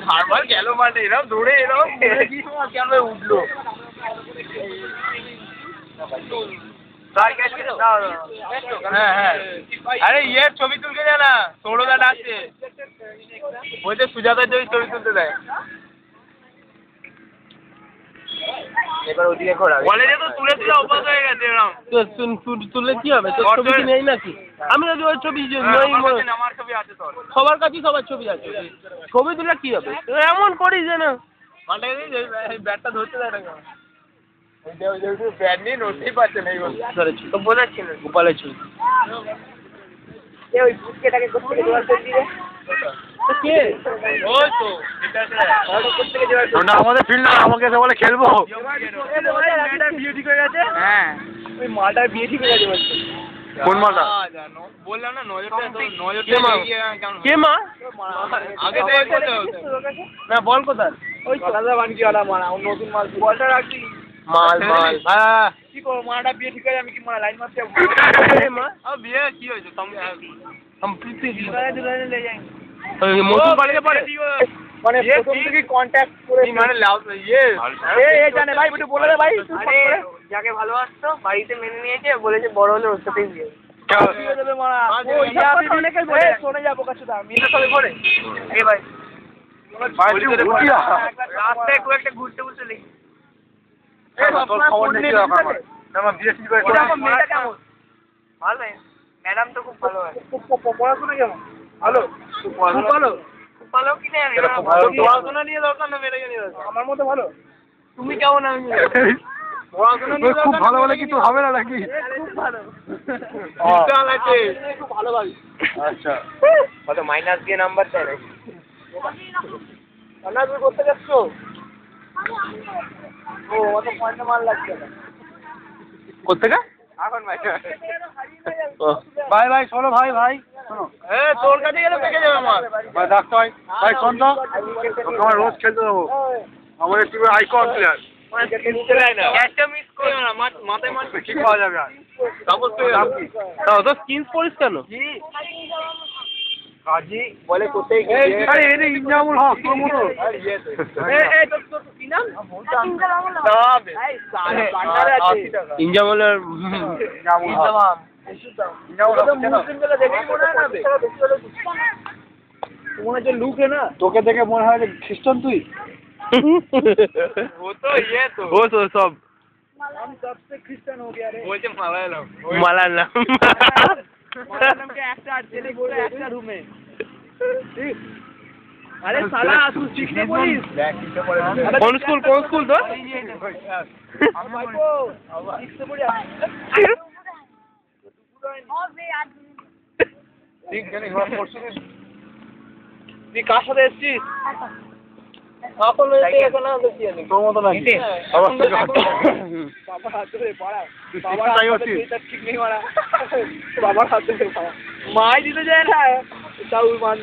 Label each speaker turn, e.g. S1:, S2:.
S1: ঘাড় গেল মাঠে এরকম দৌড়ে এরকম কেন উঠলো হ্যাঁ হ্যাঁ আরে ইয়ের ছবি তুলতে যায় না সৌরদা ডাকছে বলছে সুজাতার ছবি তুলতে দেয় এবার ওদিকে ঘোরা কলেজে তো তুলে তুলে অভ্যাস হয়ে গেছে এরকম তুললে কি হবে তোর ছবি কি নেই নাকি আমি যদি ওই ছবি আমার ছবি আছে তোর সবার কাছেই সবার ছবি আছে ছবি তুলে কি হবে এমন করিস যে না ব্যাটটা ধরতে দেয় না ব্যাট নিয়ে নড়তেই পারছে না তো বোঝাচ্ছি না গোপালের ছবি ওই বুটকেটাকে কোথায় জোগাড় করে দিবে আমাদের ফিল্ডার আমাকে এসে বলে খেলবো বিয়ে ঠিক হয়ে গেছে হ্যাঁ ওই মালটার বিয়ে ঠিক হয়ে গেছে বলছে কোন মালটা বললাম না কে মা আগে না বল কোথায় ওই সকালবেলা বানকি আলা মারা নতুন মাল বলটা রাখছি মাল হ্যাঁ কি করবো মাটা বিয়ে ঠিক হয়ে আমি কি মারা লাইন মারতে বিয়ে কি হয়েছে ले जाएंगे मोटू कॉलेज पढ़े মানে প্রথম থেকে কন্টাক্ট করে মানে এই জানে ভাই একটু বলে দে ভাই আরে যাকে ভালোবাসতো বাড়িতে মেনে নিয়েছে বলেছে বড় হলে ওর সাথেই বিয়ে বিয়ে দেবে মারা ওই অনেকেই বলে শুনে যাবো কাছে দাম মেয়েটা সবে পড়ে এই ভাই রাস্তায় একটু একটা ঘুরতে ঘুরতে দেখি তোর খবর নেই আমার বিয়ে ঠিক করে আমার মেয়েটা কেমন ভালো ম্যাডাম তো খুব ভালো হয় পড়াশোনা কেমন ভালো খুব ভালো ভালো কি না পড়াশোনা নিয়ে দরকার না মেয়েটাকে নিয়ে দরকার আমার মতো ভালো তুমি কেমন আমি পড়াশোনা নিয়ে খুব ভালো বলে কিছু হবে না নাকি খুব ভালো বিশাল আছে খুব ভালো ভাবি আচ্ছা কত মাইনাস দিয়ে নাম্বার চাই নাকি না তুমি করতে যাচ্ছ ও অত পয়েন্ট মার লাগছে না কোথেকে এখন ভাই ভাই শোনো ভাই শোনো তোর কাছে গেলে পেকে যাবে আমার ভাই ডাকতে হয় ভাই শোন তো আমার রোজ খেলতে যাবো আমাদের টিমের আইকন প্লেয়ার মাথায় মারবে ঠিক পাওয়া যাবে আর তো স্কিনস পরিস কেন কাজী বলে কোথায় আরে এনে ইনজামুল হক তোর মতো এই তোর কি নাম ইনজামুলের তোকে দেখে মনে হয় যে খ্রিস্টান তুই সব খ্রিস্টান हो गया रे বলছে মালায়ালাম के একটা জেলে বলে একটা রুমে আরে শালা তুই শিখতে বলিস কোন স্কুল তো আমাকো শিখতে বলি ঠিক জানি ঘর পড়ছিস তুই কার সাথে এসেছিস এখন এসে এখন না দেখি আমি তোর মত না বাবা হাত ধরে পড়া বাবা ঠিক নেই মারা বাবার হাত ধরে পড়া মাই দিতে যায় না তাও মান